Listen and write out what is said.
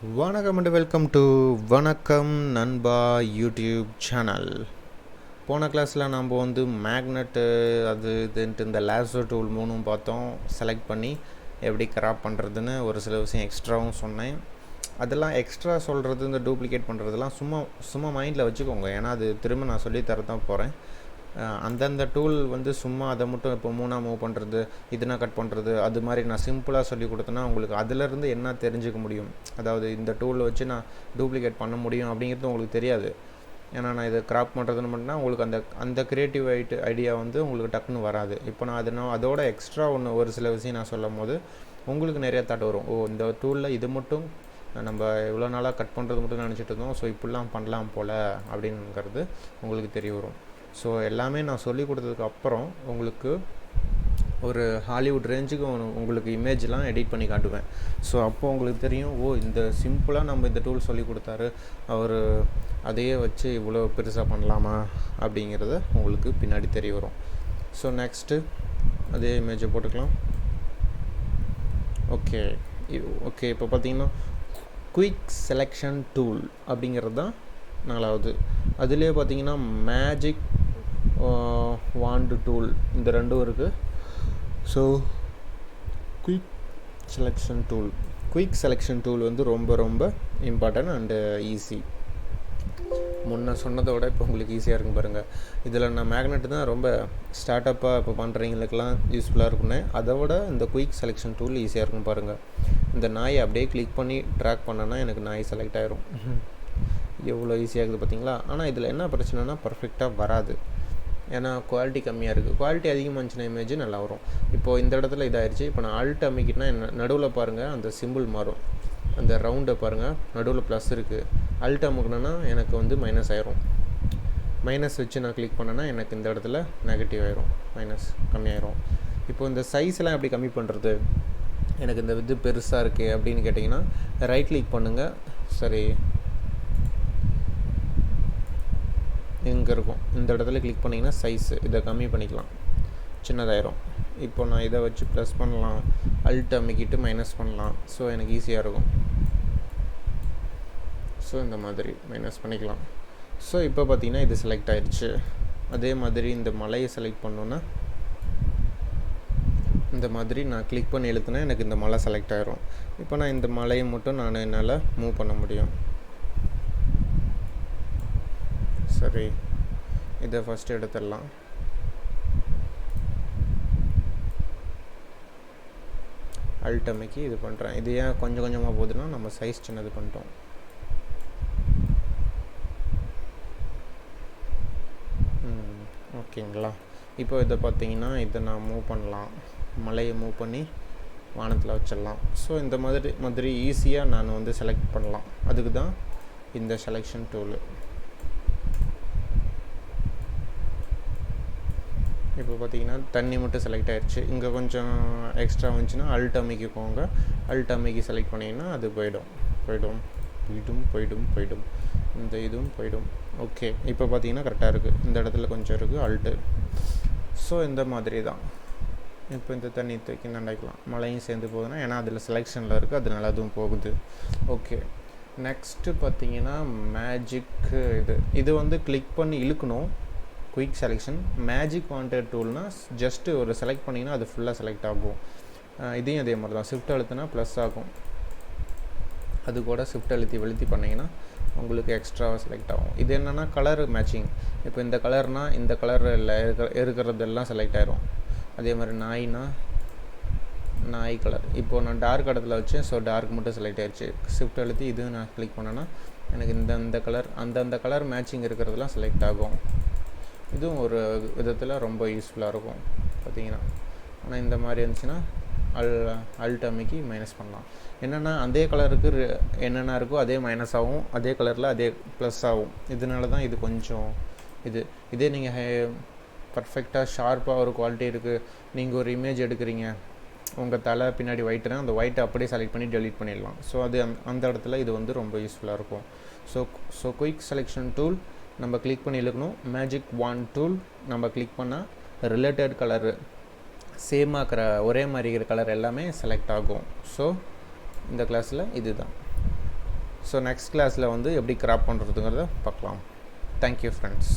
வணக்கம் and welcome to வணக்கம் நண்பா யூடியூப் சேனல். போன கிளாஸில் நம்ம மேக்னெட்டு அது இதுன்ட்டு இந்த லேசோ டூல் மூணும் பார்த்தோம். செலக்ட் பண்ணி எப்படி கிராப் பண்ணுறதுன்னு ஒரு சில விஷயம் எக்ஸ்ட்ராவும் சொன்னேன். அதெல்லாம் எக்ஸ்ட்ரா சொல்கிறது, இந்த டூப்ளிகேட் பண்ணுறதுலாம் சும்மா மைண்டில் வச்சுக்கோங்க. ஏன்னா அது திரும்ப நான் சொல்லித்தர தான் போகிறேன். அந்தந்த டூல் சும்மா அதை மட்டும் இப்போ மூணாக மூவ் பண்ணுறது, இதுனா கட் பண்ணுறது, அது மாதிரி நான் சிம்பிளாக சொல்லி கொடுத்தேன்னா உங்களுக்கு அதிலேருந்து என்ன தெரிஞ்சுக்க முடியும், அதாவது இந்த டூலை வச்சு நான் டூப்ளிகேட் பண்ண முடியும் அப்படிங்கிறது உங்களுக்கு தெரியாது. ஏன்னா நான் இதை கிராப் பண்ணுறதுன்னு மட்டும்னா உங்களுக்கு அந்த க்ரியேட்டிவ் ஐடியா உங்களுக்கு டக்குன்னு வராது. இப்போ நான் அதோட எக்ஸ்ட்ரா ஒரு சில விஷயம் நான் சொல்லும் போது உங்களுக்கு நிறைய தாட் வரும். இந்த டூலில் இது மட்டும் நம்ம இவ்வளோ நாளாக கட் பண்ணுறது மட்டும் நினச்சிட்டு இருந்தோம், ஸோ இப்படிலாம் பண்ணலாம் போல் அப்படிங்கிறது உங்களுக்கு தெரிய வரும். ஸோ எல்லாமே நான் சொல்லி கொடுத்ததுக்கு அப்புறம் உங்களுக்கு ஒரு ஹாலிவுட் ரேஞ்சுக்கு உங்களுக்கு இமேஜ்லாம் எடிட் பண்ணி காட்டுவேன். ஸோ அப்போது உங்களுக்கு தெரியும், இந்த சிம்பிளாக நம்ம இந்த டூல் சொல்லி கொடுத்தாரு, அவர் அதையே வச்சு இவ்வளோ பெருசாக பண்ணலாமா அப்படிங்கிறத உங்களுக்கு பின்னாடி தெரிய வரும். ஸோ நெக்ஸ்ட்டு அதே இமேஜை போட்டுக்கலாம். ஓகே இப்போ பார்த்தீங்கன்னா குயிக் செலெக்ஷன் டூல் அப்படிங்கிறது தான் 4வது. அதுலேயே பார்த்தீங்கன்னா மேஜிக் வாண்டு டூல், இந்த ரெண்டும் இருக்குது. ஸோ குயிக் செலெக்ஷன் டூல் ரொம்ப ரொம்ப இம்பார்ட்டன்ட் அண்டு ஈஸி. முன்ன சொன்னதை விட இப்போ உங்களுக்கு ஈஸியாக இருக்கும் பாருங்கள். இதில் நான் மேக்னெட் தான் ரொம்ப ஸ்டார்டப்பாக இப்போ பண்ணுறவங்களுக்கெல்லாம் யூஸ்ஃபுல்லாக இருக்குன்னு, அதை விட இந்த குயிக் செலெக்ஷன் டூல் ஈஸியாக இருக்கும் பாருங்கள். இந்த நாயை அப்படியே கிளிக் பண்ணி ட்ராக் பண்ணேன்னா எனக்கு நாய் செலக்ட் ஆகிரும். எவ்வளோ ஈஸியாக இருக்குது பார்த்தீங்களா? ஆனால் இதில் என்ன பிரச்சனைனா பர்ஃபெக்டாக வராது. ஏன்னா குவாலிட்டி கம்மியாக இருக்குது. குவாலிட்டி அதிகமாக இருந்துச்சுன்னா இமேஜ் நல்லா வரும். இப்போது இந்த இடத்துல இதாகிடுச்சு. இப்போ நான் ஆல்ட் அமைக்கிட்டேன்னா நடுவில் பாருங்கள் அந்த சிம்பிள் மாறும். அந்த ரவுண்டை பாருங்கள், நடுவில் ப்ளஸ் இருக்குது. ஆல்ட் அமுக்குனா எனக்கு மைனஸ் ஆயிரும். மைனஸ் வச்சு நான் கிளிக் பண்ணேன்னா எனக்கு இந்த இடத்துல நெகட்டிவ் ஆயிரும், மைனஸ் கம்மியாயிரும். இப்போ இந்த சைஸ்லாம் எப்படி கம்மி பண்ணுறது, எனக்கு இந்த இது பெருசாக இருக்குது அப்படின்னு கேட்டிங்கன்னா ரைட் கிளிக் பண்ணுங்கள். சரி, இங்கே இருக்கும், இந்த இடத்துல கிளிக் பண்ணிங்கன்னா சைஸு இதை கம்மி பண்ணிக்கலாம், சின்னதாயிரும். இப்போ நான் இதை வச்சு ப்ளஸ் பண்ணலாம், அல்ட் அமைக்கிட்டு மைனஸ் பண்ணலாம். ஸோ எனக்கு ஈஸியாக இருக்கும். ஸோ இந்த மாதிரி மைனஸ் பண்ணிக்கலாம். ஸோ இப்போ பார்த்தீங்கன்னா இது செலக்ட் ஆயிடுச்சு. அதே மாதிரி இந்த மலையை செலக்ட் பண்ணோன்னா இந்த மாதிரி நான் கிளிக் பண்ணி இழுத்துனா எனக்கு இந்த மலை செலக்ட் ஆயிரும். இப்போ நான் இந்த மலையை மட்டும் என்னால் மூவ் பண்ண முடியும். சரி, இதை ஃபஸ்ட்டு எடுத்துடலாம். அல்ட் அமைக்கி இது பண்ணுறேன். இது ஏன் கொஞ்சம் கொஞ்சமாக போகுதுன்னா நம்ம சைஸ் சின்னது பண்ணிட்டோம். ஓகேங்களா? இப்போ இதை பார்த்தீங்கன்னா இதை நான் மூவ் பண்ணலாம், மலையை மூவ் பண்ணி வானத்தில் வச்சிடலாம். ஸோ இந்த மாதிரி ஈஸியாக நான் செலக்ட் பண்ணலாம். அதுக்கு தான் இந்த செலெக்ஷன் டூலு. இப்போ பார்த்தீங்கன்னா தண்ணி மட்டும் செலக்ட் ஆகிடுச்சு. இங்கே கொஞ்சம் எக்ஸ்ட்ரா வந்துச்சுன்னா அல்ட் அமைக்கிக்கோங்க. அல்ட் அமைக்கி செலக்ட் பண்ணிங்கன்னா அது போயிடும். இந்த இதுவும் போயிடும். ஓகே, இப்போ பார்த்தீங்கன்னா கரெக்டாக இருக்குது. இந்த இடத்துல கொஞ்சம் இருக்குது அல்ட்டு. ஸோ இந்த மாதிரி தான். இப்போ இந்த தண்ணி தூக்கி நண்டாக்கலாம். மழையும் சேர்ந்து போகுதுன்னா ஏன்னா அதில் செலெக்ஷனில் இருக்குது, அதனால அதுவும் போகுது. ஓகே, நெக்ஸ்ட்டு பார்த்தீங்கன்னா மேஜிக்கு இது கிளிக் பண்ணி இழுக்கணும். Quick selection. மேஜிக் வாண்டட் டூல்னால் ஜஸ்ட்டு ஒரு செலக்ட் பண்ணிங்கன்னா அது ஃபுல்லாக செலக்ட் ஆகும். இதையும் அதே மாதிரி தான், ஷிஃப்ட் அழுத்தினா ப்ளஸ் ஆகும். அது கூட ஷிஃப்ட் அழுத்தி பண்ணிங்கன்னா உங்களுக்கு எக்ஸ்ட்ராவாக செலக்ட் ஆகும். இது என்னென்னா கலர் மேட்சிங். இப்போ இந்த கலர்னால் இந்த கலரில் இருக்கிறதெல்லாம் செலக்ட் ஆகிரும். அதே மாதிரி நாய் கலர். இப்போது நான் டார்க் இடத்துல வச்சேன், ஸோ டார்க் மட்டும் செலக்ட் ஆகிடுச்சு. ஷிஃப்ட் அழுத்தி இதுவும் நான் கிளிக் பண்ணேன்னா எனக்கு இந்த கலர் அந்தந்த கலர் மேட்சிங் இருக்கிறதெல்லாம் செலக்ட் ஆகும். இதுவும் ஒரு விதத்தில் ரொம்ப யூஸ்ஃபுல்லாக இருக்கும் பார்த்தீங்கன்னா. ஆனால் இந்த மாதிரி இருந்துச்சுன்னா அல்ட் அமைக்கி மைனஸ் பண்ணலாம். என்னென்னா அதே கலருக்கு என்னென்ன இருக்கோ அதே மைனஸ் ஆகும், அதே கலரில் அதே ப்ளஸ் ஆகும். இதனால தான் இது கொஞ்சம் இதே நீங்கள் பர்ஃபெக்டாக ஷார்ப்பாக ஒரு குவாலிட்டி இருக்குது, நீங்கள் ஒரு இமேஜ் எடுக்கிறீங்க, உங்கள் தலை பின்னாடி ஒயிட்னா அந்த ஒயிட்டை அப்படியே செலக்ட் பண்ணி டெலீட் பண்ணிடலாம். ஸோ அது அந்த இடத்துல இது ரொம்ப யூஸ்ஃபுல்லாக இருக்கும். ஸோ குயிக் செலெக்ஷன் டூல் நம்ம கிளிக் பண்ணி இழுக்கணும். மேஜிக் வாண்ட் டூல் நம்ம கிளிக் பண்ணால் ரிலேட்டட் கலரு சேமாக இருக்கிற ஒரே மாதிரி இருக்கிற கலர் எல்லாமே செலக்ட் ஆகும். ஸோ இந்த கிளாஸில் இதுதான். ஸோ நெக்ஸ்ட் கிளாஸில் வந்து எப்படி கிராப் பண்ணுறதுங்கிறத பார்க்கலாம். Thank you friends.